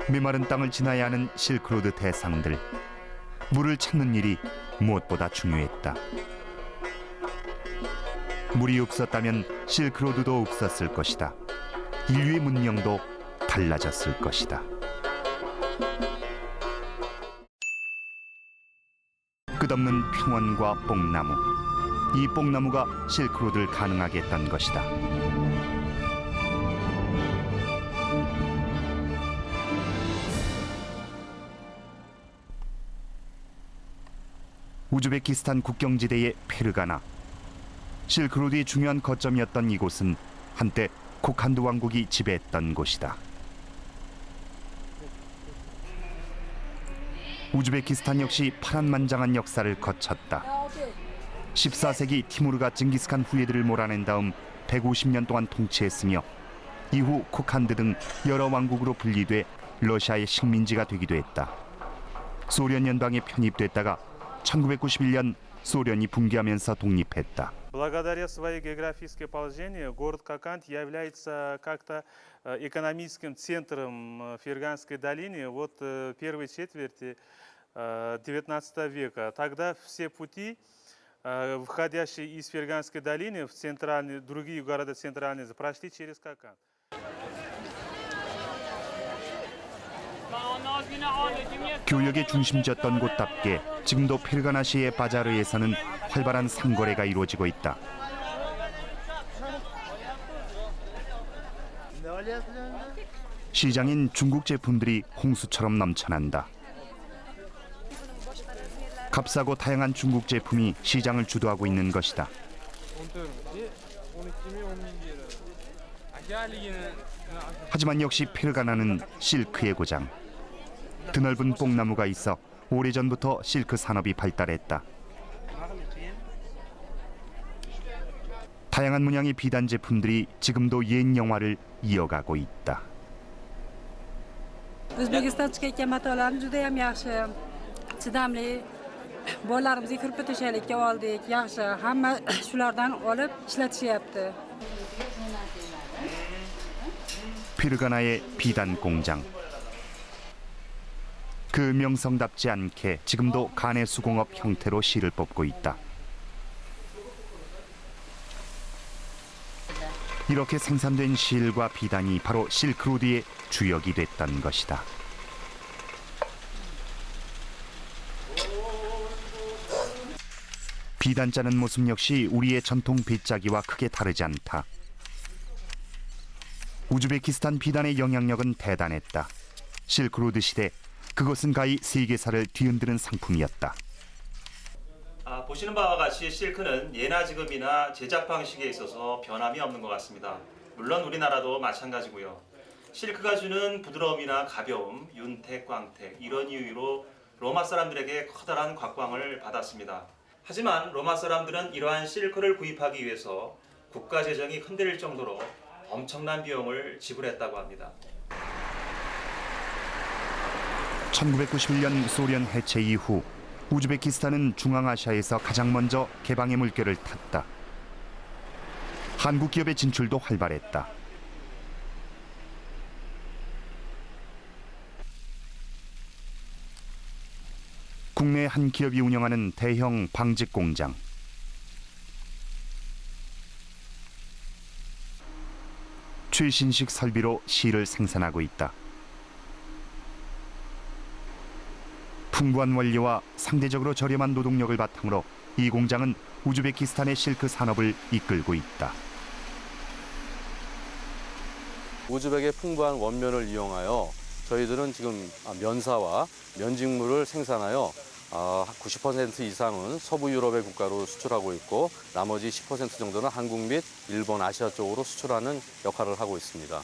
메마른 땅을 지나야 하는 실크로드 대상들. 물을 찾는 일이 무엇보다 중요했다. 물이 없었다면 실크로드도 없었을 것이다. 인류의 문명도 달라졌을 것이다. 끝없는 평원과 뽕나무. 이 뽕나무가 실크로드를 가능하게 했던 것이다. 우즈베키스탄 국경지대의 페르가나. 실크로드의 중요한 거점이었던 이곳은 한때 코칸드 왕국이 지배했던 곳이다. 우즈베키스탄 역시 파란만장한 역사를 거쳤다. 14세기 티무르가 징기스칸 후예들을 몰아낸 다음 150년 동안 통치했으며 이후 코칸드 등 여러 왕국으로 분리돼 러시아의 식민지가 되기도 했다. 소련 연방에 편입됐다가 1991년 소련이 붕괴하면서 독립했다. Благодаря своей географическое положение, город Коканд является как-то экономическим центром Ферганской долины от первой четверти XIX века. Тогда все пути, входящие из Ферганской долины в центральные, другие города центральные, прошли через Коканд. 교역의 중심지였던 곳답게 지금도 페르가나시의 바자르에서는 활발한 상거래가 이루어지고 있다. 시장인 중국 제품들이 홍수처럼 넘쳐난다. 값싸고 다양한 중국 제품이 시장을 주도하고 있는 것이다. 하지만 역시 페르가나는 실크의 고장. 드넓은 뽕나무가 있어 오래전부터 실크 산업이 발달했다. 다양한 문양의 비단 제품들이 지금도 옛 영화를 이어가고 있다. O'zbekiston chiqayotgan matolarni juda ham yaxshi, chidamli. Bolalarimizni kirpi to'shalikka oldik, yaxshi. Hamma shulardan olib ishlatishyapti. 페르가나의 비단 공장. 그 명성답지 않게 지금도 간의 수공업 형태로 실을 뽑고 있다. 이렇게 생산된 실과 비단이 바로 실크로드의 주역이 됐던 것이다. 비단 짜는 모습 역시 우리의 전통 빗자기와 크게 다르지 않다. 우즈베키스탄 비단의 영향력은 대단했다. 실크로드 시대 그것은 가히 세계사를 뒤흔드는 상품이었다. 보시는 바와 같이 실크는 예나 지금이나 제작 방식에 있어서 변함이 없는 것 같습니다. 물론 우리나라도 마찬가지고요. 실크가 주는 부드러움이나 가벼움, 윤택, 광택 이런 이유로 로마 사람들에게 커다란 곽광을 받았습니다. 하지만 로마 사람들은 이러한 실크를 구입하기 위해서 국가 재정이 흔들릴 정도로 엄청난 비용을 지불했다고 합니다. 1991년 소련 해체 이후 우즈베키스탄은 중앙아시아에서 가장 먼저 개방의 물결을 탔다. 한국 기업의 진출도 활발했다. 국내 한 기업이 운영하는 대형 방직 공장. 최신식 설비로 실을 생산하고 있다. 풍부한 원료와 상대적으로 저렴한 노동력을 바탕으로 이 공장은 우즈베키스탄의 실크 산업을 이끌고 있다. 우즈벡의 풍부한 원면을 이용하여 저희들은 지금 면사와 면직물을 생산하여 90% 이상은 서부 유럽의 국가로 수출하고 있고 나머지 10% 정도는 한국 및 일본, 아시아 쪽으로 수출하는 역할을 하고 있습니다.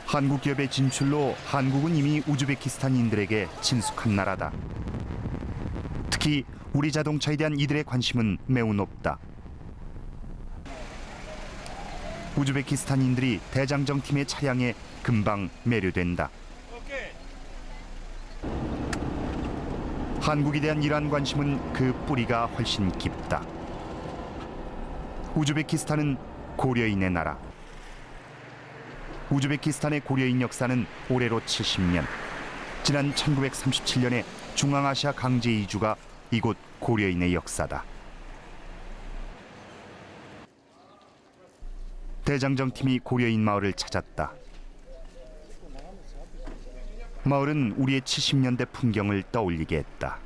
한국 기업의 진출로 한국은 이미 우즈베키스탄인들에게 친숙한 나라다. 특히 우리 자동차에 대한 이들의 관심은 매우 높다. 우즈베키스탄인들이 대장정 팀의 차량에 금방 매료된다. 한국에 대한 이러한 관심은 그 뿌리가 훨씬 깊다. 우즈베키스탄은 고려인의 나라. 우즈베키스탄의 고려인 역사는 올해로 70년. 지난 1937년에 중앙아시아 강제 이주가 이곳 고려인의 역사다. 대장정팀이 고려인 마을을 찾았다. 마을은 우리의 70년대 풍경을 떠올리게 했다.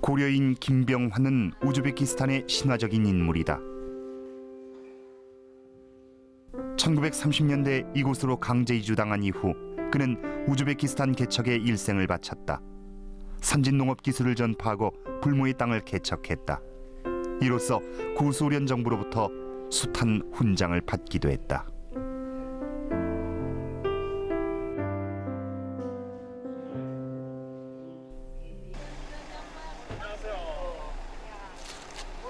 고려인 김병환은 우즈베키스탄의 신화적인 인물이다. 1930년대 이곳으로 강제 이주당한 이후 그는 우즈베키스탄 개척에 일생을 바쳤다. 선진 농업 기술을 전파하고 불모의 땅을 개척했다. 이로써 구소련 정부로부터 숱한 훈장을 받기도 했다.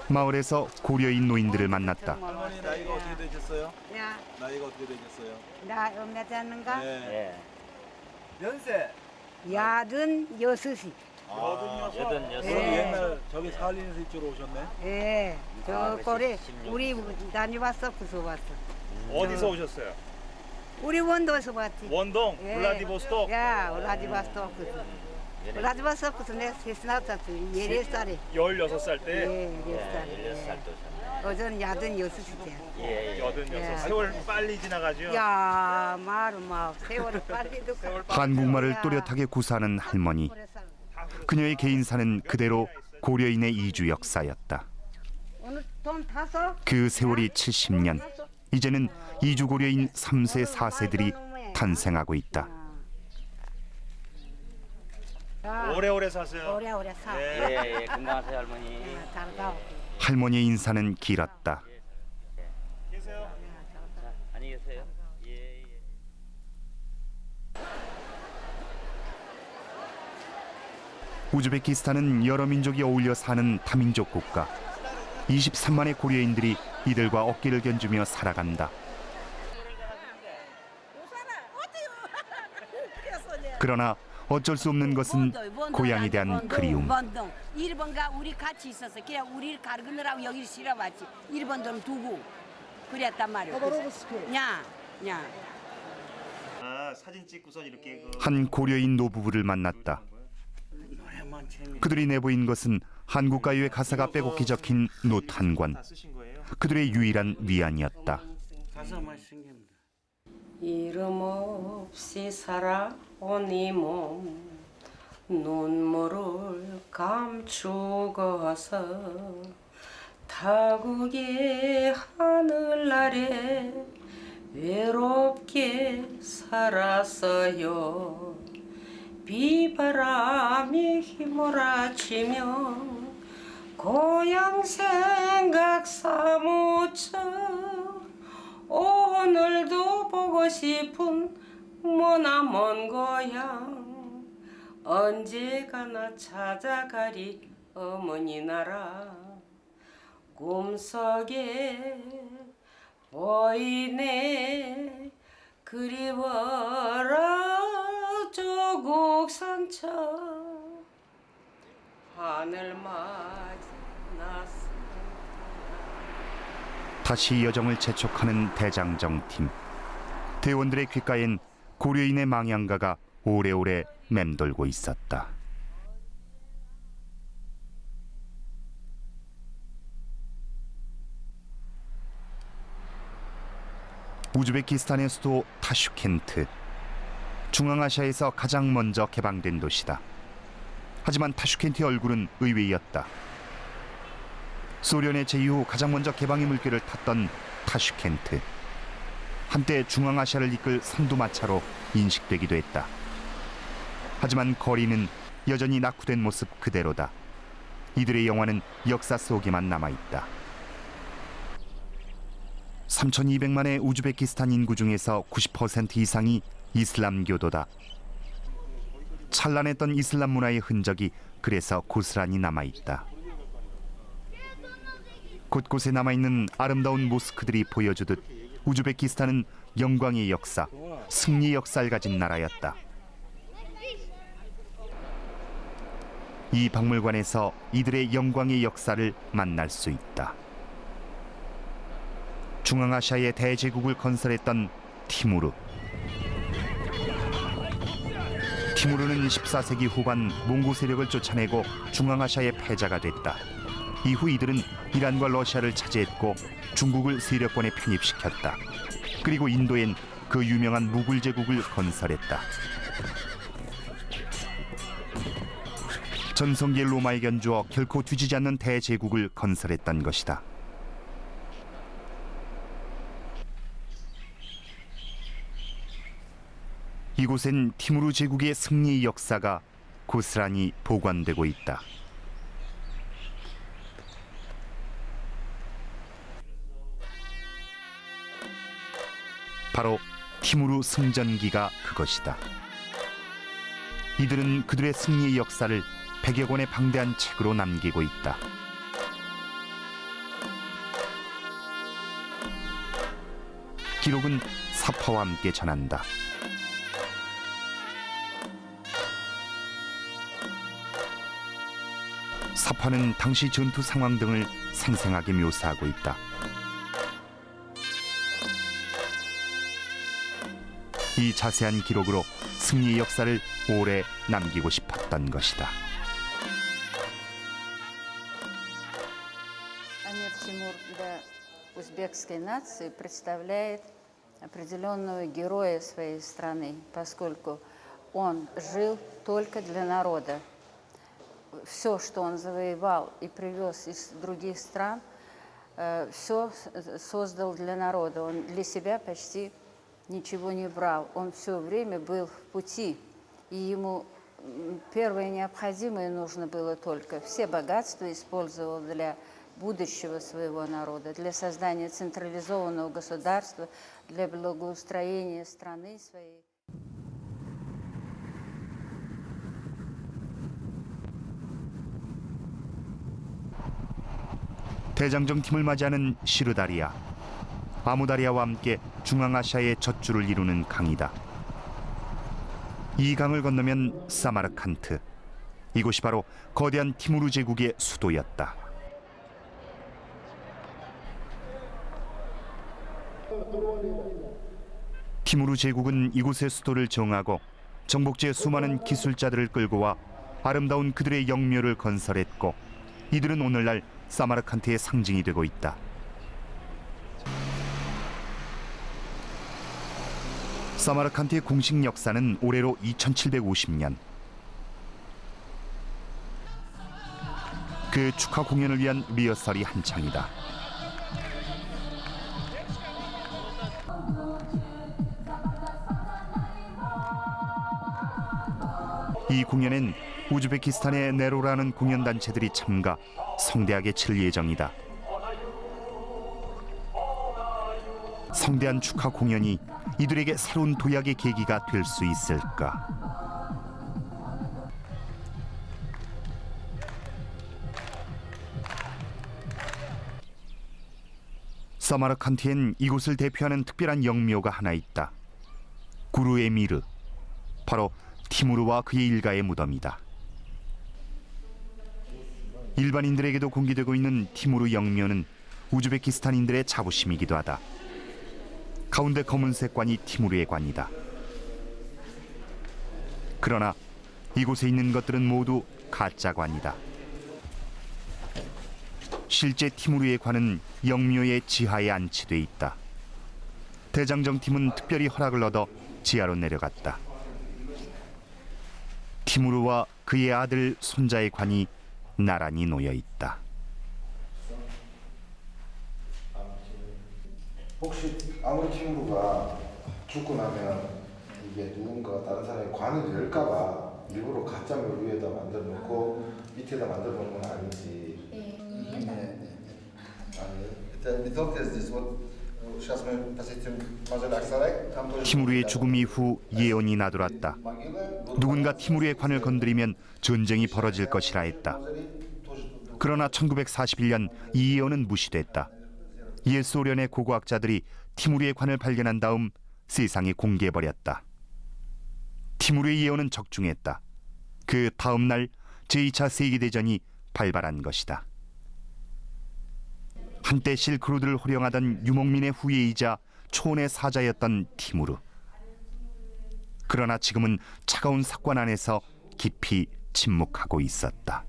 마을에서 고려인 노인들을 만났다. 할머니 나이가 어떻게 되셨어요? 야, 나이가 어떻게 되셨어요? 나 얼마 되는가? 네. 연세 야든 여섯이. 그럼 네. 옛날 저기 사할린에서 이쪽으로 오셨네? 예, 저 꼬리 우리 다녀봤어, 구서 봤어. 어디서 오셨어요? 우리 원도에서 봤지. 원동, 예. 블라디보스톡. 야, 블라디보스토크. 블라디보스토크 내 세스나왔지. 16살에. 16살 때 예, 16살에. 어전 야든 여섯이지. 86. 예. 세월 빨리 지나가죠. 야, 말은 막 세월을 빨리도 가. 한국말을 또렷하게 구사하는 할머니. 그녀의 개인사는 그대로 고려인의 이주 역사였다. 오늘 돈 타서? 그 세월이 70년. 이제는 이주 고려인 3세, 4세들이 탄생하고 있다. 오래오래 사세요. 오래오래 사. 예, 건강하세요 할머니. 잘 가. 할머니의 인사는 길었다. 계세요. 자, 안녕히 계세요. 예. 우즈베키스탄은 여러 민족이 어울려 사는 다민족 국가. 23만의 고려인들이 이들과 어깨를 견주며 살아간다. 그러나 어쩔 수 없는 것은 고향에 대한 그리움. 원동. 일본과 우리 같이 있었어. 그냥 우리를 가르느라고 여기를 실어봤지. 일본돈 두고 그랬단 말이야. 야. 아, 사진 찍고서 이렇게 한 고려인 노부부를 만났다. 그들이 내보인 것은 한국 가요의 가사가 빼곡히 적힌 노트 한 권. 다 쓰신 거예요? 그들의 유일한 위안이었다. 이름 없이 살아온 이 몸 눈물을 감추고서 타국의 하늘 아래 외롭게 살았어요. 비바람이 휘몰아치며 고향 생각 사무쳐 오늘도 보고 싶은 머나먼 고향 언제가나 찾아가리 어머니 나라 꿈속에 보이네 그리워라 조국 산천 하늘 맞이났어. 다시 여정을 재촉하는 대장정팀. 대원들의 귓가엔 고려인의 망향가가 오래오래 맴돌고 있었다. 우즈베키스탄의 수도 타슈켄트. 중앙아시아에서 가장 먼저 개방된 도시다. 하지만 타슈켄트의 얼굴은 의외였다. 소련의 제위 후 가장 먼저 개방의 물결을 탔던 타슈켄트. 한때 중앙아시아를 이끌 선두마차로 인식되기도 했다. 하지만 거리는 여전히 낙후된 모습 그대로다. 이들의 영화는 역사 속에만 남아있다. 3,200만의 우즈베키스탄 인구 중에서 90% 이상이 이슬람교도다. 찬란했던 이슬람 문화의 흔적이 그래서 고스란히 남아있다. 곳곳에 남아있는 아름다운 모스크들이 보여주듯 우즈베키스탄은 영광의 역사, 승리의 역사를 가진 나라였다. 이 박물관에서 이들의 영광의 역사를 만날 수 있다. 중앙아시아의 대제국을 건설했던 티무르. 티무르는 14세기 후반 몽고 세력을 쫓아내고 중앙아시아의 패자가 됐다. 이후 이들은 이란과 러시아를 차지했고 중국을 세력권에 편입시켰다. 그리고 인도엔 그 유명한 무굴 제국을 건설했다. 전성기의 로마에 견주어 결코 뒤지지 않는 대제국을 건설했던 것이다. 이곳엔 티무르 제국의 승리의 역사가 고스란히 보관되고 있다. 바로 티무르 승전기가 그것이다. 이들은 그들의 승리의 역사를 100여 권의 방대한 책으로 남기고 있다. 기록은 사파와 함께 전한다. 사파는 당시 전투 상황 등을 생생하게 묘사하고 있다. 이 자세한 기록으로 승리의 역사를 오래 남기고 싶었던 것이다. Амир Тимур для узбекской нации представляет определенного героя своей страны, поскольку он жил только для народа. Все, что он завоевал и привез из других стран, все создал для народа. Он для себя почти ничего не брал. Он все время был в пути, и ему первое необходимое нужно было только. Все богатства использовал для будущего своего народа, для создания централизованного государства, для благоустроения страны своей. 대장정 팀을 맞이하는 시르다리아. 아무다리아와 함께 중앙아시아의 젖줄을 이루는 강이다. 이 강을 건너면 사마르칸트. 이곳이 바로 거대한 티무르 제국의 수도였다. 티무르 제국은 이곳의 수도를 정하고 정복지의 수많은 기술자들을 끌고 와 아름다운 그들의 영묘를 건설했고 이들은 오늘날 사마르칸트의 상징이 되고 있다. 사마르칸트의 공식 역사는 올해로 2750년. 그 축하 공연을 위한 리허설이 한창이다. 이 공연엔 우즈베키스탄의 네로라는 공연단체들이 참가, 성대하게 칠 예정이다. 성대한 축하 공연이 이들에게 새로운 도약의 계기가 될 수 있을까? 사마르칸트엔 이곳을 대표하는 특별한 영묘가 하나 있다. 구르에미르, 바로 티무르와 그의 일가의 무덤이다. 일반인들에게도 공개되고 있는 티무르 영묘는 우즈베키스탄인들의 자부심이기도 하다. 가운데 검은색 관이 티무르의 관이다. 그러나 이곳에 있는 것들은 모두 가짜 관이다. 실제 티무르의 관은 영묘의 지하에 안치돼 있다. 대장정 팀은 특별히 허락을 얻어 지하로 내려갔다. 티무르와 그의 아들, 손자의 관이 나란히 놓여 있다. 혹시 아무리 티무르가 죽고 나면 이게 누군가 다른 사람이 관을 열까봐 일부러 가짜 묘 위에다 만들어 놓고 밑에다 만들어 놓은 건 아닌지. 티무르의 죽음 이후 예언이 나돌았다. 누군가 티무르의 관을 건드리면 전쟁이 벌어질 것이라 했다. 그러나 1941년 이 예언은 무시됐다. 옛 소련의 고고학자들이 티무르의 관을 발견한 다음 세상에 공개해버렸다. 티무르의 예언은 적중했다. 그 다음 날 제2차 세계대전이 발발한 것이다. 한때 실크로드를 호령하던 유목민의 후예이자 초원의 사자였던 티무르. 그러나 지금은 차가운 삭관 안에서 깊이 침묵하고 있었다.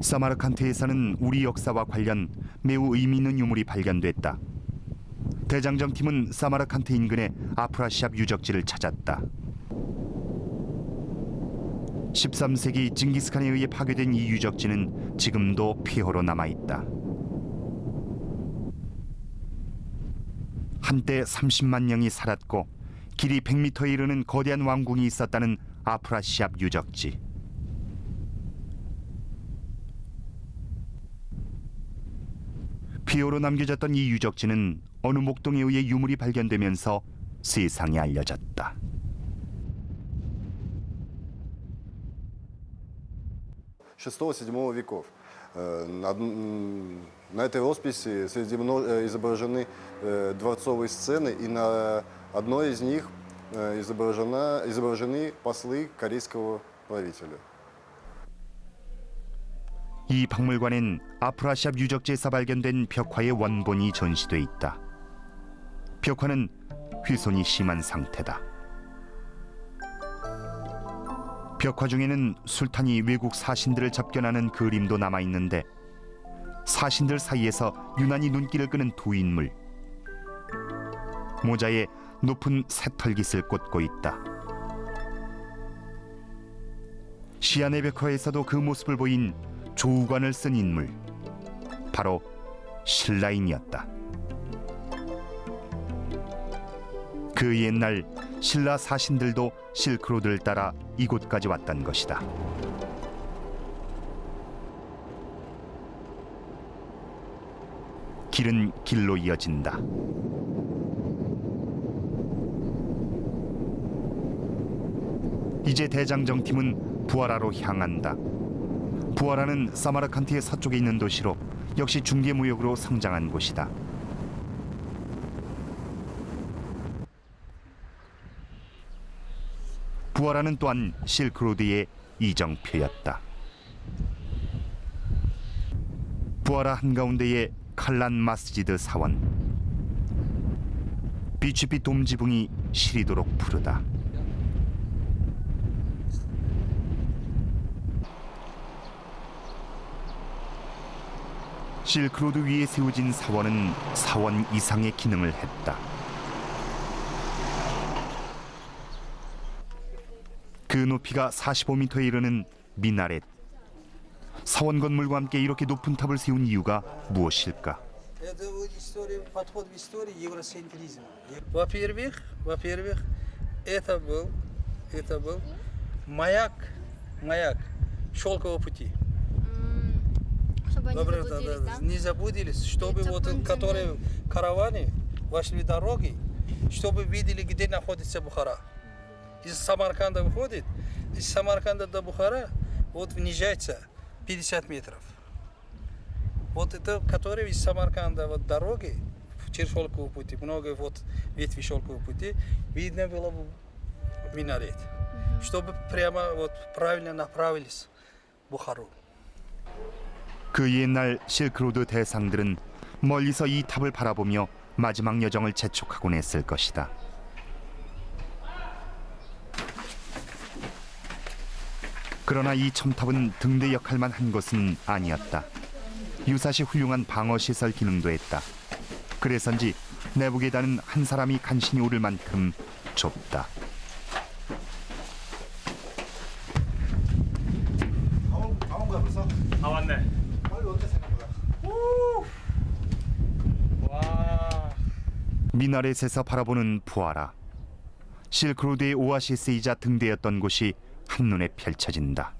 사마르칸트에서는 우리 역사와 관련 매우 의미 있는 유물이 발견됐다. 대장정 팀은 사마르칸트 인근의 아프라시압 유적지를 찾았다. 13세기 징기스칸에 의해 파괴된 이 유적지는 지금도 폐허로 남아있다. 한때 30만 명이 살았고 길이 100m에 이르는 거대한 왕궁이 있었다는 아프라시압 유적지. 폐허로 남겨졌던 이 유적지는 어느 목동에 의해 유물이 발견되면서 세상에 알려졌다. VI-VII веков. На этой росписи изображены дворцовые сцены, и на одной из них изображены послы корейского правителя. 이 박물관엔 아프라시압 유적지에서 발견된 벽화의 원본이 전시돼 있다. 벽화는 훼손이 심한 상태다. 벽화 중에는 술탄이 외국 사신들을 접견하는 그림도 남아 있는데 사신들 사이에서 유난히 눈길을 끄는 두 인물. 모자에 높은 새털깃을 꽂고 있다. 시안의 벽화에서도 그 모습을 보인 조우관을 쓴 인물, 바로 신라인이었다. 그 옛날 신라 사신들도 실크로드를 따라 이곳까지 왔던 것이다. 길은 길로 이어진다. 이제 대장정 팀은 부하라로 향한다. 부하라는 사마르칸트의 서쪽에 있는 도시로 역시 중개무역으로 성장한 곳이다. 부하라는 또한 실크로드의 이정표였다. 부하라 한가운데의 칼란 마스지드 사원. 빛빛 돔지붕이 시리도록 푸르다. 실크로드 위에 세워진 사원은 사원 이상의 기능을 했다. 그 높이가 45m에 이르는 미나렛. 사원 건물과 함께 이렇게 높은 탑을 세운 이유가 무엇일까? Во-первых, это был маяк шелкового пути. Чтобы они заблудились, да? Не заблудились, чтобы вот которые караваны вошли дороги, чтобы видели, где находится Бухара. Из Самарканда выходит, из Самарканда до Бухара вот внижается 50 метров. Вот это, которые из Самарканда вот дороги, через шелковый пути, много вот ветви шелкового пути, видно было минарет, чтобы прямо вот правильно направились в Бухару. 그 옛날 실크로드 대상들은 멀리서 이 탑을 바라보며 마지막 여정을 재촉하곤 했을 것이다. 그러나 이 첨탑은 등대 역할만 한 것은 아니었다. 유사시 훌륭한 방어시설 기능도 했다. 그래서인지 내부 계단은 한 사람이 간신히 오를 만큼 좁다. 다 왔네. 와. 미나렛에서 바라보는 부하라. 실크로드의 오아시스이자 등대였던 곳이 한눈에 펼쳐진다.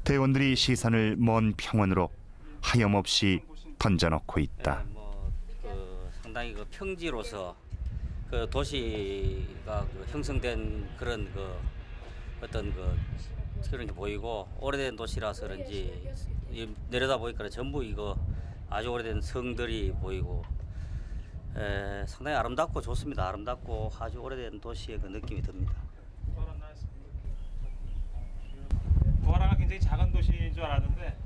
대원들이 시선을 먼 평원으로 하염없이 던져놓고 있다. 상당히 그 평지로서 그 도시가 그 형성된 그런 그 어떤 그 그런 게 보이고 오래된 도시라서 그런지 내려다 보니까 전부 이거 아주 오래된 성들이 보이고 상당히 아름답고 좋습니다. 아름답고 아주 오래된 도시의 그 느낌이 듭니다. 부하라가 굉장히 작은 도시인 줄 알았는데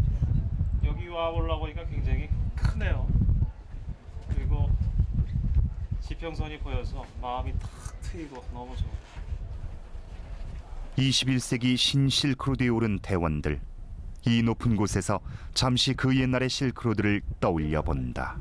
여기 와 올라보니까 굉장히 크네요. 그리고 지평선이 보여서 마음이 탁 트이고 너무 좋아요. 21세기 신실크로드에 오른 대원들. 이 높은 곳에서 잠시 그 옛날의 실크로드를 떠올려 본다.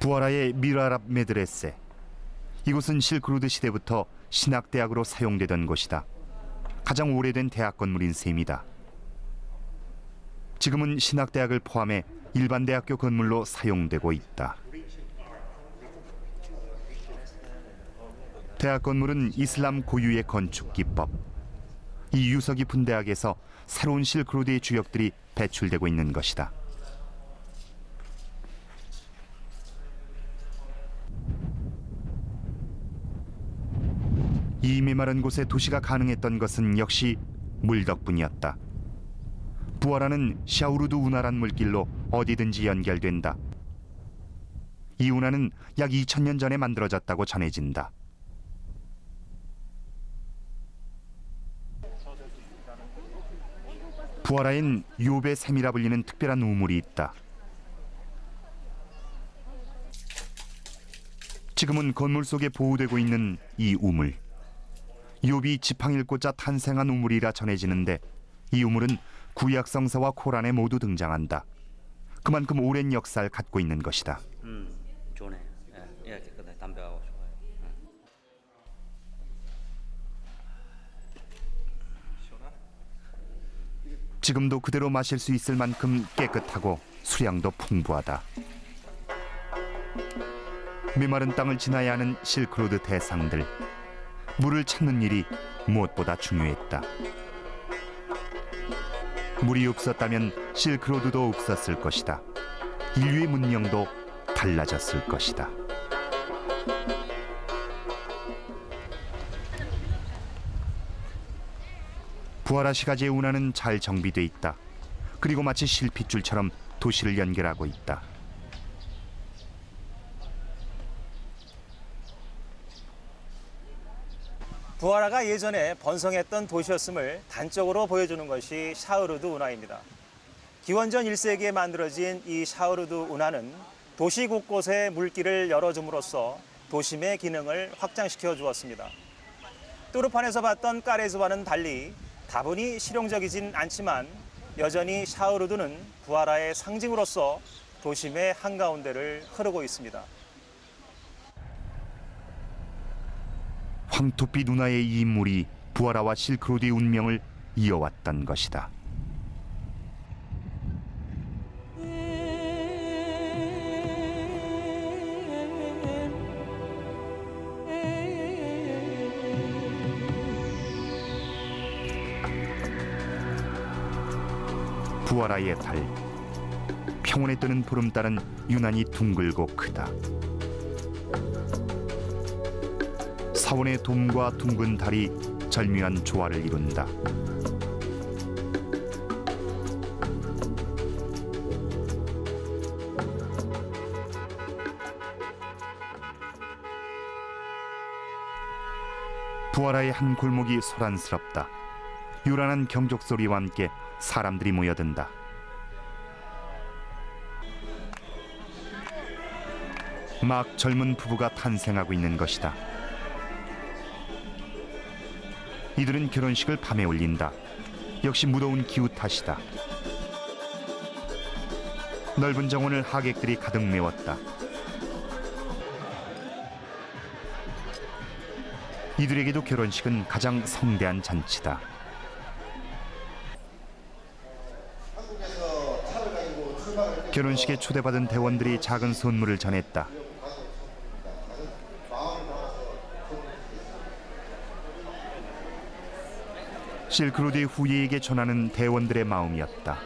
부하라의 미라랍 메드레세. 이곳은 실크로드 시대부터 신학대학으로 사용되던 곳이다. 가장 오래된 대학 건물인 셈이다. 지금은 신학대학을 포함해 일반 대학교 건물로 사용되고 있다. 대학 건물은 이슬람 고유의 건축 기법. 이 유서 깊은 대학에서 새로운 실크로드의 주역들이 배출되고 있는 것이다. 이 메마른 곳에 도시가 가능했던 것은 역시 물 덕분이었다. 부하라는 샤우르드 운하란 물길로 어디든지 연결된다. 이 운하는 약 2000년 전에 만들어졌다고 전해진다. 부하라엔 요베 샘이라 불리는 특별한 우물이 있다. 지금은 건물 속에 보호되고 있는 이 우물. 욥이 지팡이를 꽂아 탄생한 우물이라 전해지는데 이 우물은 구약 성서와 코란에 모두 등장한다. 그만큼 오랜 역사를 갖고 있는 것이다. 좋네. 예, 깨끗해. 담백하고 좋아요. 지금도 그대로 마실 수 있을 만큼 깨끗하고 수량도 풍부하다. 메마른 땅을 지나야 하는 실크로드 대상들. 물을 찾는 일이 무엇보다 중요했다. 물이 없었다면 실크로드도 없었을 것이다. 인류의 문명도 달라졌을 것이다. 부하라 시가지의 운하는 잘 정비돼 있다. 그리고 마치 실핏줄처럼 도시를 연결하고 있다. 부하라가 예전에 번성했던 도시였음을 단적으로 보여주는 것이 샤흐르드 운하입니다. 기원전 1세기에 만들어진 이 샤흐르드 운하는 도시 곳곳에 물길을 열어줌으로써 도심의 기능을 확장시켜 주었습니다. 뚜르판에서 봤던 까레즈와는 달리 다분히 실용적이진 않지만 여전히 샤흐르드는 부하라의 상징으로서 도심의 한가운데를 흐르고 있습니다. 황토빛 운하의 이 물이 부하라와 실크로드의 운명을 이어왔던 것이다. 부하라의 달. 평원에 뜨는 보름달은 유난히 둥글고 크다. 사원의 돔과 둥근 달이 절묘한 조화를 이룬다. 부하라의 한 골목이 소란스럽다. 요란한 경적 소리와 함께 사람들이 모여든다. 막 젊은 부부가 탄생하고 있는 것이다. 이들은 결혼식을 밤에 올린다. 역시 무더운 기후 탓이다. 넓은 정원을 하객들이 가득 메웠다. 이들에게도 결혼식은 가장 성대한 잔치다. 결혼식에 초대받은 대원들이 작은 선물을 전했다. 실크로드의 후예에게 전하는 대원들의 마음이었다.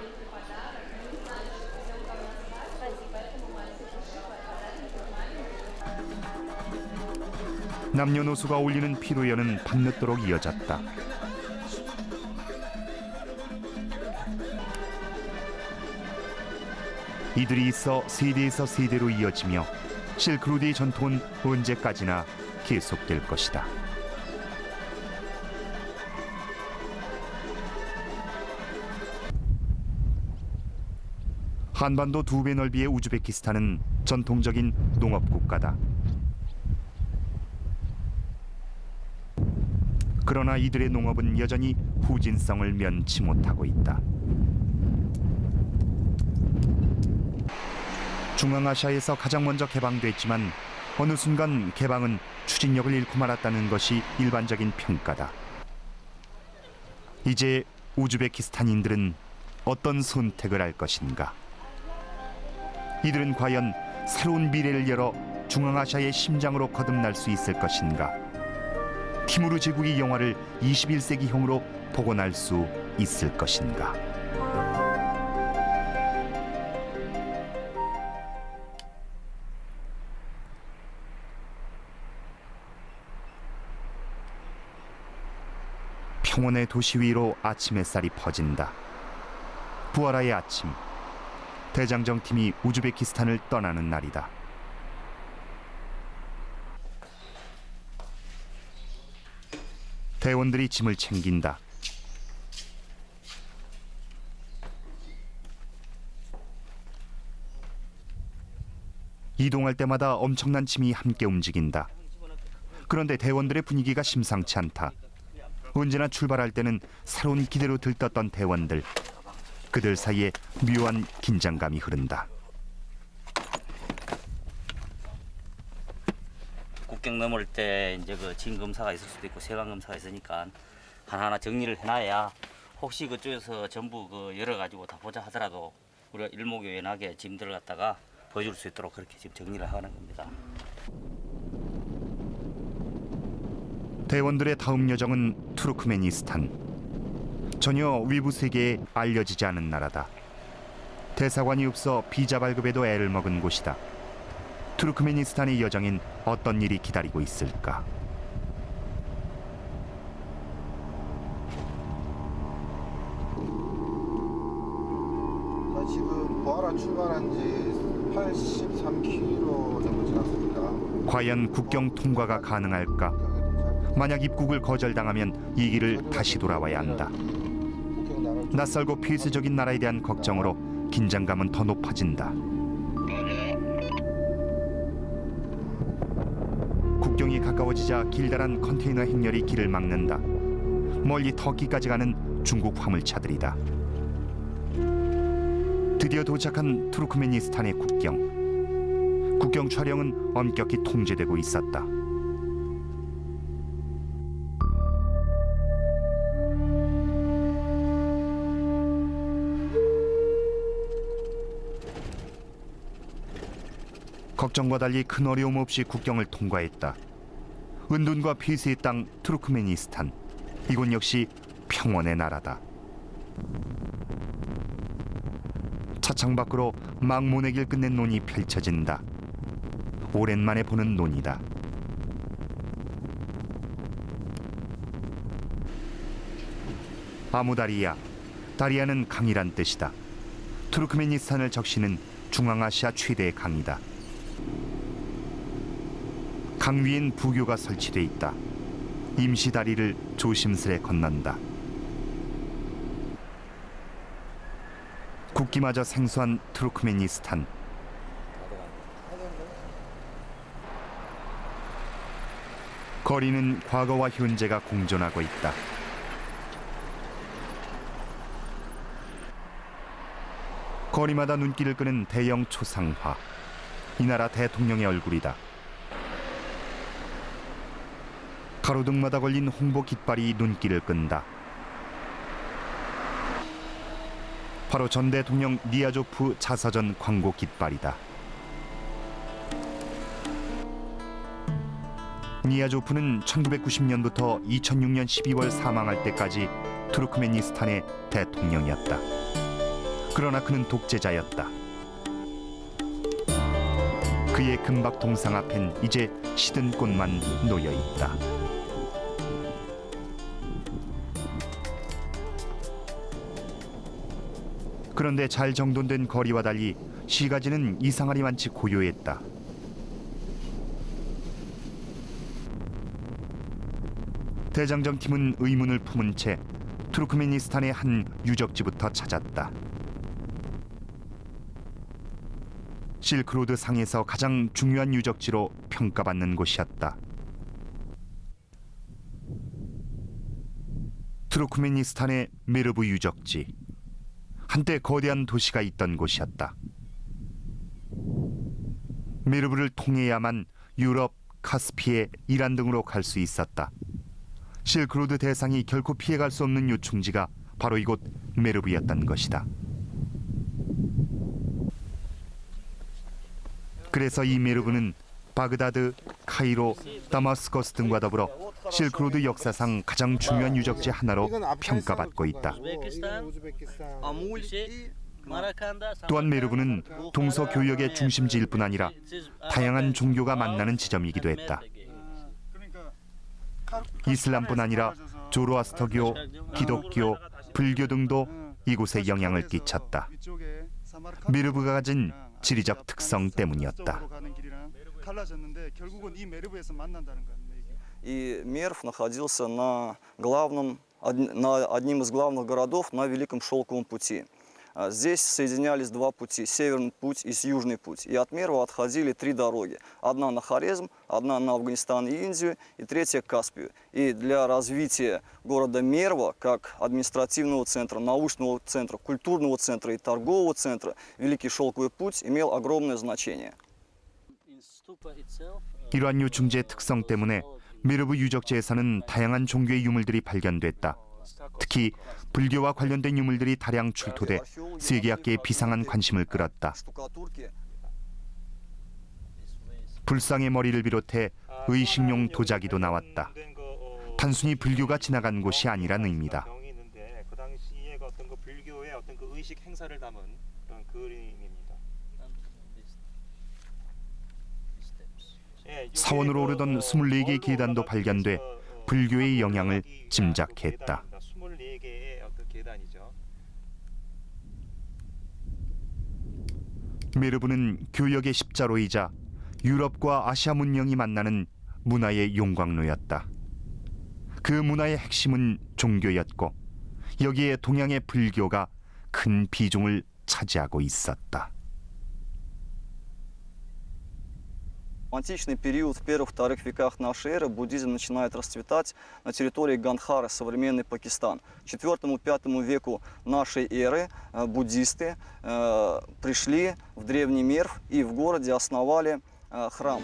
남녀노소가 올리는 피로연은 밤늦도록 이어졌다. 이들이 있어 세대에서 세대로 이어지며 실크로드의 전통은 언제까지나 계속될 것이다. 한반도 2배 넓이의 우즈베키스탄은 전통적인 농업 국가다. 그러나 이들의 농업은 여전히 후진성을 면치 못하고 있다. 중앙아시아에서 가장 먼저 개방됐지만 어느 순간 개방은 추진력을 잃고 말았다는 것이 일반적인 평가다. 이제 우즈베키스탄인들은 어떤 선택을 할 것인가? 이들은 과연 새로운 미래를 열어 중앙아시아의 심장으로 거듭날 수 있을 것인가? 티무르 제국의 영화를 21세기형으로 복원할 수 있을 것인가? 평원의 도시 위로 아침 햇살이 퍼진다. 부하라의 아침. 대장정 팀이 우즈베키스탄을 떠나는 날이다. 대원들이 짐을 챙긴다. 이동할 때마다 엄청난 짐이 함께 움직인다. 그런데 대원들의 분위기가 심상치 않다. 언제나 출발할 때는 새로운 기대로 들떴던 대원들. 그들 사이에 묘한 긴장감이 흐른다. 국경 넘을 때 이제 그 진 검사가 있을 수도 있고 세관 검사가 있으니까 하나하나 정리를 해놔야 혹시 그쪽에서 전부 그 열어가지고 다 보자 하더라도 우리가 일목요연하게 짐들을 갖다가 보여줄 수 있도록 그렇게 지금 정리를 하는 겁니다. 대원들의 다음 여정은 투르크메니스탄. 전혀 외부 세계에 알려지지 않은 나라다. 대사관이 없어 비자 발급에도 애를 먹은 곳이다. 투르크메니스탄의 여정인 어떤 일이 기다리고 있을까? 지금 부하라 출발한 지 83km 정도 지났습니다. 과연 국경 통과가 가능할까? 만약 입국을 거절당하면 이 길을 다시 돌아와야 한다. 낯설고 폐쇄적인 나라에 대한 걱정으로 긴장감은 더 높아진다. 국경이 가까워지자 길다란 컨테이너 행렬이 길을 막는다. 멀리 터키까지 가는 중국 화물차들이다. 드디어 도착한 투르크메니스탄의 국경. 국경 촬영은 엄격히 통제되고 있었다. 걱정과 달리 큰 어려움 없이 국경을 통과했다. 은둔과 폐쇄의 땅 투르크메니스탄. 이곳 역시 평원의 나라다. 차창 밖으로 망모내길 끝낸 논이 펼쳐진다. 오랜만에 보는 논이다. 아무다리아. 다리아는 강이란 뜻이다. 투르크메니스탄을 적시는 중앙아시아 최대의 강이다. 강 위엔 부교가 설치돼 있다. 임시 다리를 조심스레 건넌다. 국기마저 생소한 투르크메니스탄. 거리는 과거와 현재가 공존하고 있다. 거리마다 눈길을 끄는 대형 초상화. 이 나라 대통령의 얼굴이다. 가로등마다 걸린 홍보 깃발이 눈길을 끈다. 바로 전 대통령 니아조프 자서전 광고 깃발이다. 니아조프는 1990년부터 2006년 12월 사망할 때까지 투르크메니스탄의 대통령이었다. 그러나 그는 독재자였다. 그의 금박 동상 앞엔 이제 시든 꽃만 놓여 있다. 그런데 잘 정돈된 거리와 달리 시가지는 이상하리만치 고요했다. 대장정 팀은 의문을 품은 채 투르크메니스탄의 한 유적지부터 찾았다. 실크로드 상에서 가장 중요한 유적지로 평가받는 곳이었다. 투르크메니스탄의 메르브 유적지. 한때 거대한 도시가 있던 곳이었다. 메르브를 통해야만 유럽, 카스피해, 이란 등으로 갈 수 있었다. 실크로드 대상이 결코 피해갈 수 없는 요충지가 바로 이곳 메르브였던 것이다. 그래서 이 메르브는 바그다드, 카이로, 다마스커스 등과 더불어 실크로드 역사상 가장 중요한 유적지 하나로 평가받고 있다. 또한 메르브는 동서교역의 중심지일 뿐 아니라 다양한 종교가 만나는 지점이기도 했다. 이슬람뿐 아니라 조로아스터교, 기독교, 불교 등도 이곳에 영향을 끼쳤다. 메르브가 가진 지리적 특성 때문이었다. И Мерв находился одним из главных городов на Великом Шелковом пути. Здесь соединялись два пути, северный путь и южный путь. И от Мерва отходили три дороги. Одна на Хорезм, одна на Афганистан и Индию, и третья к Каспию. И для развития города Мерва, как административного центра, научного центра, культурного центра и торгового центра, Великий Шелковый путь имел огромное значение. 이러한 요충지의 특성 때문에 메르브 유적지에서는 다양한 종교의 유물들이 발견됐다. 특히 불교와 관련된 유물들이 다량 출토돼 세계학계의 비상한 관심을 끌었다. 불상의 머리를 비롯해 의식용 도자기도 나왔다. 단순히 불교가 지나간 곳이 아니란 의미다. 그 당시에 어떤 그 불교의 어떤 그 의식 행사를 담은 그런 그림입니다. 사원으로 오르던 24개의 계단도 발견돼 불교의 영향을 짐작했다. 24개의 어떤 계단이죠. 메르브는 교역의 십자로이자 유럽과 아시아 문명이 만나는 문화의 용광로였다. 그 문화의 핵심은 종교였고 여기에 동양의 불교가 큰 비중을 차지하고 있었다. В античный период, в первых-вторых веках нашей эры, буддизм начинает расцветать на территории Гандхары, современный Пакистан. В IV-V веку нашей эры буддисты пришли в древний Мерв и в городе основали храм.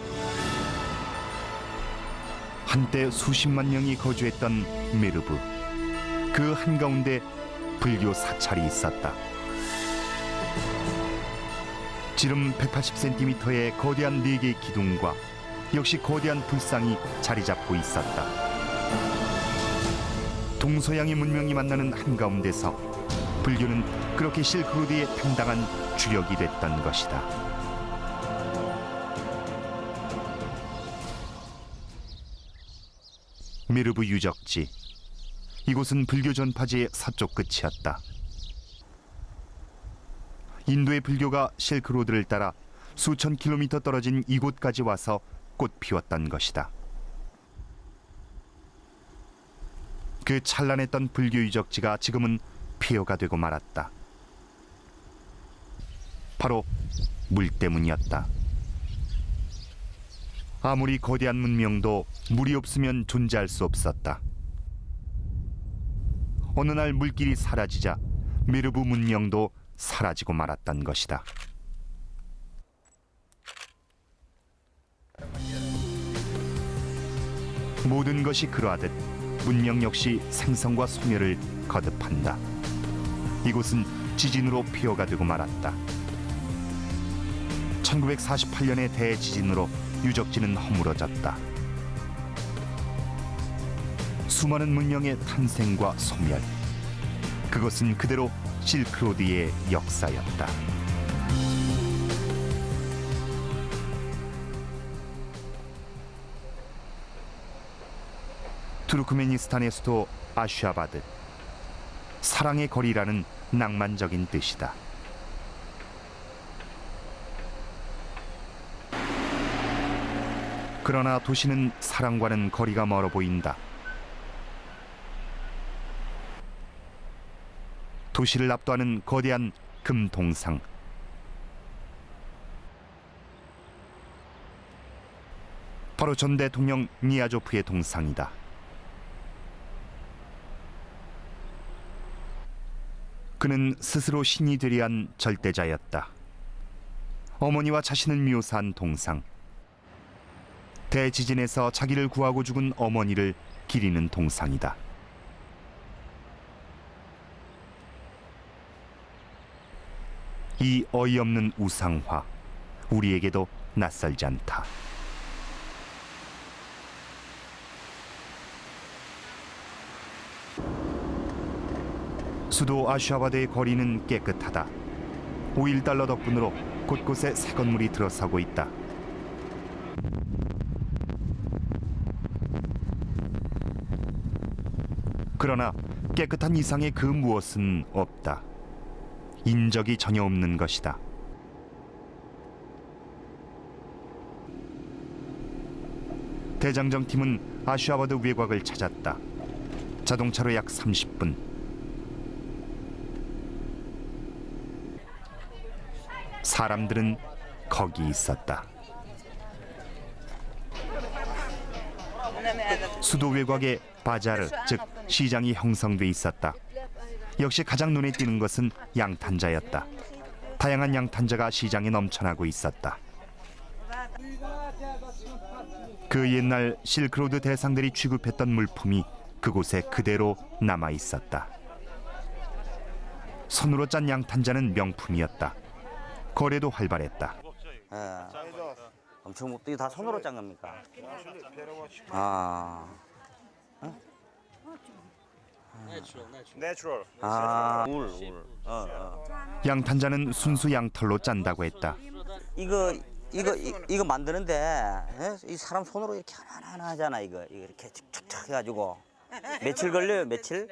한때 수십만 명이 거주했던 메르브. 그 한가운데 불교 사찰이 있었다. 지름 180cm의 거대한 4개의 기둥과 역시 거대한 불상이 자리 잡고 있었다. 동서양의 문명이 만나는 한가운데서 불교는 그렇게 실크로드의 당당한 주력이 됐던 것이다. 메르브 유적지. 이곳은 불교 전파지의 서쪽 끝이었다. 인도의 불교가 실크로드를 따라 수천 킬로미터 떨어진 이곳까지 와서 꽃 피웠던 것이다. 그 찬란했던 불교 유적지가 지금은 폐허가 되고 말았다. 바로 물 때문이었다. 아무리 거대한 문명도 물이 없으면 존재할 수 없었다. 어느 날 물길이 사라지자 메르브 문명도 사라지고 말았던 것이다. 모든 것이 그러하듯 문명 역시 생성과 소멸을 거듭한다. 이곳은 지진으로 폐허가 되고 말았다. 1948년의 대지진으로 유적지는 허물어졌다. 수많은 문명의 탄생과 소멸, 그것은 그대로 실크로드의 역사였다. 투르크메니스탄의 수도 아슈아바드. 사랑의 거리라는 낭만적인 뜻이다. 그러나 도시는 사랑과는 거리가 멀어 보인다. 도시를 압도하는 거대한 금동상. 바로 전 대통령 니아조프의 동상이다. 그는 스스로 신이 되려 한 절대자였다. 어머니와 자신을 묘사한 동상. 대지진에서 자기를 구하고 죽은 어머니를 기리는 동상이다. 이 어이없는 우상화, 우리에게도 낯설지 않다. 수도 아슈아바드의 거리는 깨끗하다. 오일 달러 덕분으로 곳곳에 새 건물이 들어서고 있다. 그러나 깨끗한 이상의 그 무엇은 없다. 인적이 전혀 없는 것이다. 대장정 팀은 아슈아바드 외곽을 찾았다. 자동차로 약 30분. 사람들은 거기 있었다. 수도 외곽에 바자르, 즉 시장이 형성돼 있었다. 역시 가장 눈에 띄는 것은 양탄자였다. 다양한 양탄자가 시장에 넘쳐나고 있었다. 그 옛날 실크로드 대상들이 취급했던 물품이 그곳에 그대로 남아 있었다. 손으로 짠 양탄자는 명품이었다. 거래도 활발했다. 엄청 이게 다 손으로 짠 겁니까? 아. 울. 양탄자는 순수 양털로 짠다고 했다. 이거 만드는데 이 사람 손으로 이렇게 하나하나 하잖아. 이거 이렇게 척척 해가지고 며칠 걸려요? 며칠?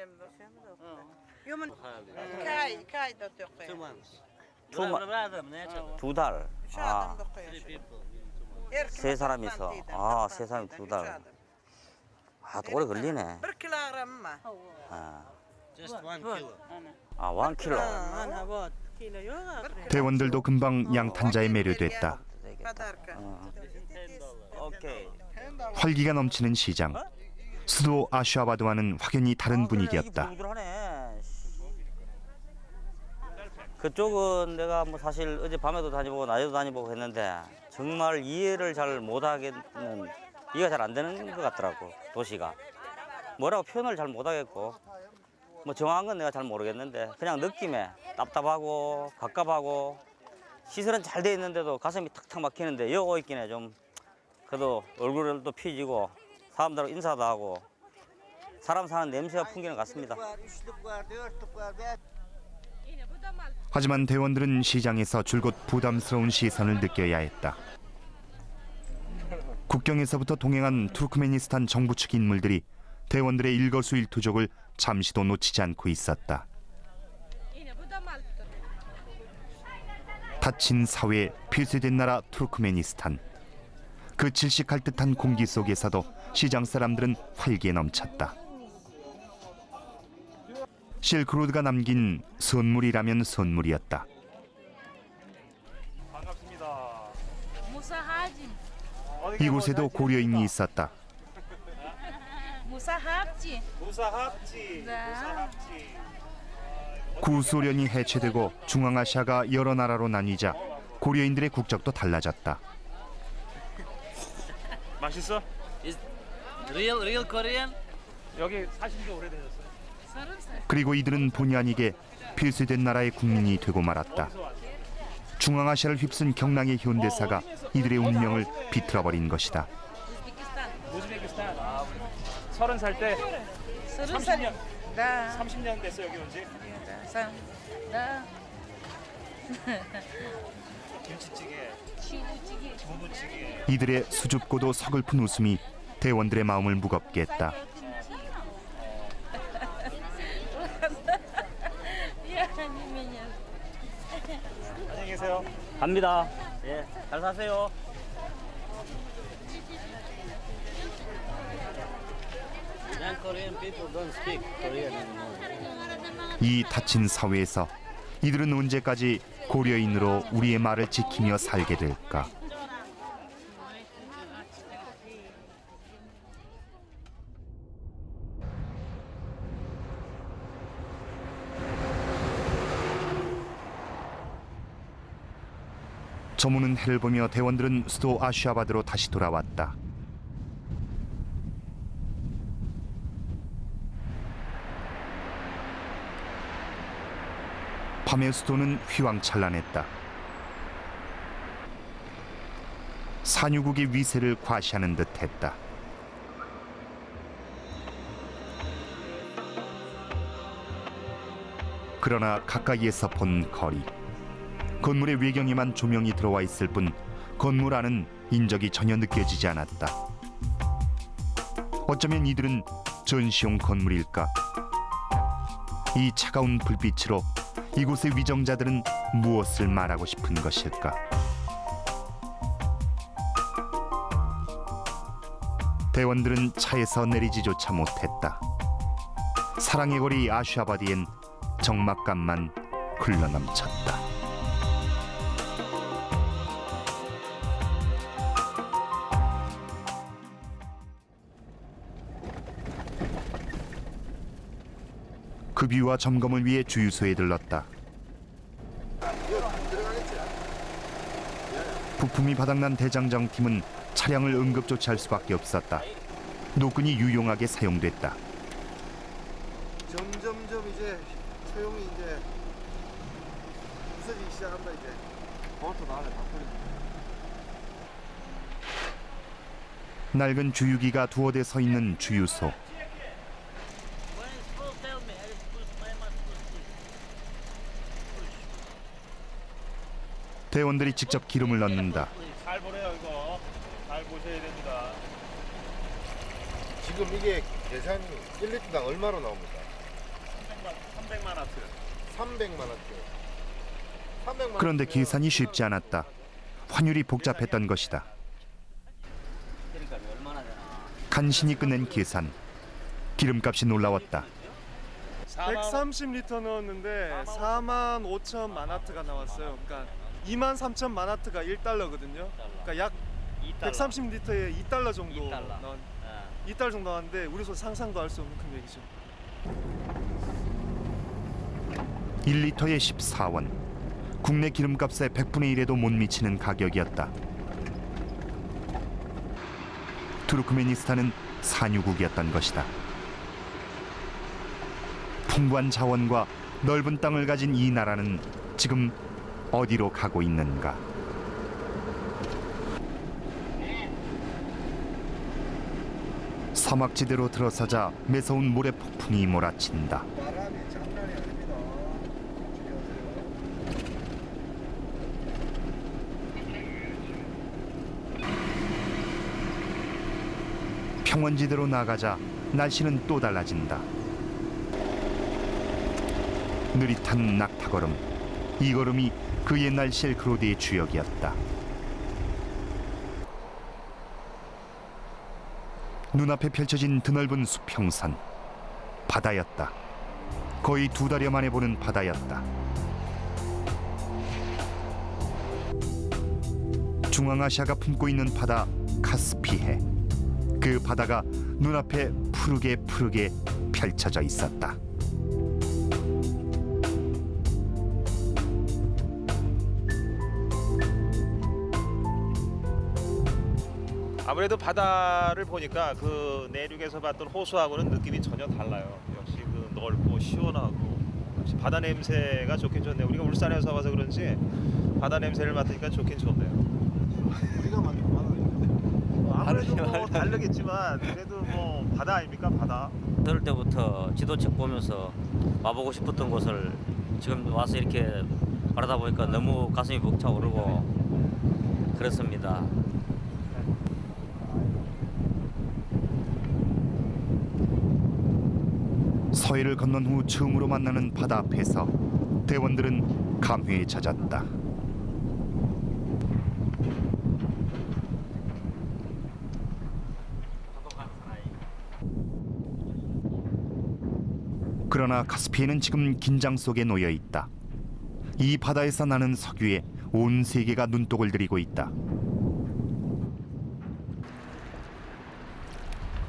두 달. 아. 세 사람이서. 아, 세 사람이 두 달. 아, 또 오래 걸리네. 아, 1kg. 대원들도 금방 양탄자에 매료됐다. 활기가 넘치는 시장. 수도 아슈아바드와는 확연히 다른 분위기였다. 그쪽은 내가 뭐 사실 어제 밤에도 다녀보고 낮에도 다녀보고 했는데 정말 이해를 잘 못하겠는, 이해가 잘 안 되는 것 같더라고. 도시가 뭐라고 표현을 잘 못하겠고 뭐 정확한 건 내가 잘 모르겠는데 그냥 느낌에 답답하고 갑갑하고 시설은 잘 돼 있는데도 가슴이 탁탁 막히는데 여기 있기는 좀 그래도 얼굴도 피지고 사람들하고 인사도 하고 사람 사는 냄새가 풍기는 것 같습니다. 하지만 대원들은 시장에서 줄곧 부담스러운 시선을 느껴야 했다. 국경에서부터 동행한 투르크메니스탄 정부 측 인물들이 대원들의 일거수일투족을 잠시도 놓치지 않고 있었다. 닫힌 사회, 폐쇄된 나라 투르크메니스탄. 그 질식할 듯한 공기 속에서도 시장 사람들은 활기에 넘쳤다. 실크로드가 남긴 선물이라면 선물이었다. 반갑습니다. 이곳에도 고려인이 있었다. 무사합지. 구소련이 해체되고 중앙아시아가 여러 나라로 나뉘자 고려인들의 국적도 달라졌다. 맛있어? Real Korean? 여기 사신 지 오래되셨어요? 그리고 이들은 본의 아니게 폐쇄된 나라의 국민이 되고 말았다. 중앙아시아를 휩쓴 경랑의 현대사가 이들의 운명을 비틀어버린 것이다. 우즈베키스탄. 30살 때 30년 Да. 30년 됐어요 여기 온 지? Да. Да. 김치찌개, 두부찌개. 이들의 수줍고도 서글픈 웃음이 대원들의 마음을 무겁게 했다. 안녕히 계세요. 갑니다. 예, 잘 사세요. Young Korean people don't speak Korean anymore. 이 닫힌 사회에서 이들은 언제까지 고려인으로 우리의 말을 지키며 살게 될까? 저무는 해를 보며 대원들은 수도 아시아바드로 다시 돌아왔다. 밤의 수도는 휘황찬란했다. 산유국의 위세를 과시하는 듯했다. 그러나 가까이에서 본 거리, 건물의 외경에만 조명이 들어와 있을 뿐 건물 안은 인적이 전혀 느껴지지 않았다. 어쩌면 이들은 전시용 건물일까? 이 차가운 불빛으로 이곳의 위정자들은 무엇을 말하고 싶은 것일까? 대원들은 차에서 내리지조차 못했다. 사랑의 거리 아시아바디엔 적막감만 흘러넘쳤다. 급유와 점검을 위해 주유소에 들렀다. 부품이 바닥난 대장정 팀은 차량을 응급 조치할 수밖에 없었다. 노끈이 유용하게 사용됐다. 점점점 이제 소용이 이제 부서지기 시작한다 이제. 볼트 나가네 다 풀린다. 낡은 주유기가 두어 대 서 있는 주유소. 대원들이 직접 기름을 넣는다. 잘 보내요 이거. 잘 보셔야 됩니다. 지금 이게 계산이 1리터당 얼마로 나옵니까? 300만 와트. 300만 와트. 300만 그런데 계산이 쉽지 않았다. 환율이 복잡했던 것이다. 간신히 끝낸 계산. 기름값이 놀라웠다. 130리터 넣었는데 4만 5천 만와트가 나왔어요. 그러니까 2만 3천 만와트가 1달러거든요. 그러니까 약 130리터에 2달러 정도 나왔. 2달러 정도 나왔는데 우리서 상상도 할 수 없는 금액이죠. 1리터에 14원. 국내 기름값의 100분의 1에도 못 미치는 가격이었다. 투르크메니스탄은 산유국이었던 것이다. 풍부한 자원과 넓은 땅을 가진 이 나라는 지금 어디로 가고 있는가? 사막지대로 들어서자 매서운 모래 폭풍이 몰아친다. 바람이 장난이 아닙니다. 평원지대로 나가자 날씨는 또 달라진다. 느릿한 낙타걸음. 이 걸음이 그 옛날 실크로드의 주역이었다. 눈앞에 펼쳐진 드넓은 수평선. 바다였다. 거의 2달여 만에 보는 바다였다. 중앙아시아가 품고 있는 바다 카스피해. 그 바다가 눈앞에 푸르게 펼쳐져 있었다. 아무래도 바다를 보니까 그 내륙에서 봤던 호수하고는 느낌이 전혀 달라요. 역시 그 넓고 시원하고 역시 바다 냄새가 좋긴 좋네요. 우리가 울산에서 와서 그런지 바다 냄새를 맡으니까 좋긴 좋네요. 우리가 만든 바다인데. 아무래도 뭐 다르겠지만 그래도 뭐 바다 아닙니까 바다. 어릴 때부터 지도책 보면서 와보고 싶었던 곳을 지금 와서 이렇게 바라다 보니까 너무 가슴이 벅차오르고 그렇습니다. 서해를 건넌 후 처음으로 만나는 바다 앞에서 대원들은 감회에 젖었다. 그러나 카스피해는 지금 긴장 속에 놓여 있다. 이 바다에서 나는 석유에 온 세계가 눈독을 들이고 있다.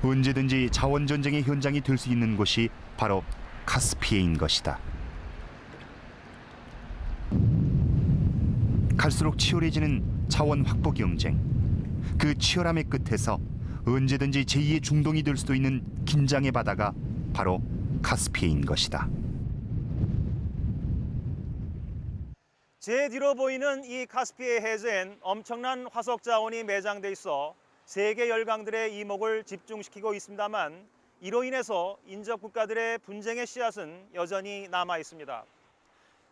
언제든지 자원 전쟁의 현장이 될 수 있는 곳이 바로 카스피해인 것이다. 갈수록 치열해지는 자원 확보 경쟁. 그 치열함의 끝에서 언제든지 제2의 중동이 될 수도 있는 긴장의 바다가 바로 카스피해인 것이다. 제 뒤로 보이는 이 카스피해 해저엔 엄청난 화석 자원이 매장돼 있어 세계 열강들의 이목을 집중시키고 있습니다만 이로 인해서 인접 국가들의 분쟁의 씨앗은 여전히 남아 있습니다.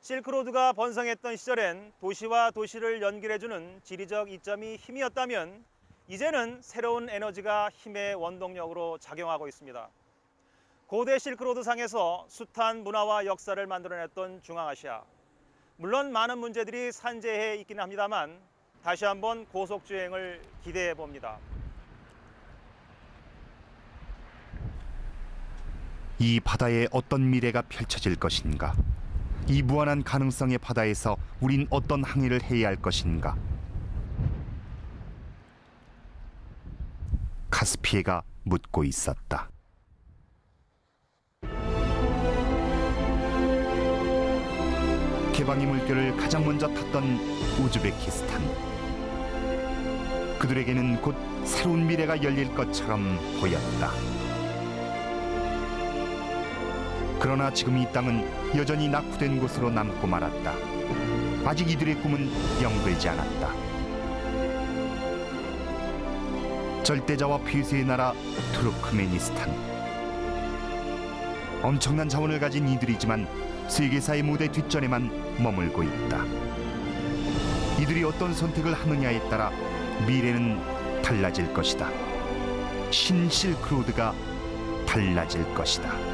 실크로드가 번성했던 시절엔 도시와 도시를 연결해주는 지리적 이점이 힘이었다면 이제는 새로운 에너지가 힘의 원동력으로 작용하고 있습니다. 고대 실크로드 상에서 숱한 문화와 역사를 만들어냈던 중앙아시아. 물론 많은 문제들이 산재해 있긴 합니다만 다시 한번 고속주행을 기대해 봅니다. 이 바다에 어떤 미래가 펼쳐질 것인가? 이 무한한 가능성의 바다에서 우린 어떤 항해를 해야 할 것인가? 카스피해가 묻고 있었다. 개방의 물결을 가장 먼저 탔던 우즈베키스탄. 그들에게는 곧 새로운 미래가 열릴 것처럼 보였다. 그러나 지금 이 땅은 여전히 낙후된 곳으로 남고 말았다. 아직 이들의 꿈은 영되지 않았다. 절대자와 폐쇄의 나라 투르크메니스탄. 엄청난 자원을 가진 이들이지만 세계사의 무대 뒷전에만 머물고 있다. 이들이 어떤 선택을 하느냐에 따라 미래는 달라질 것이다. 신실크로드가 달라질 것이다.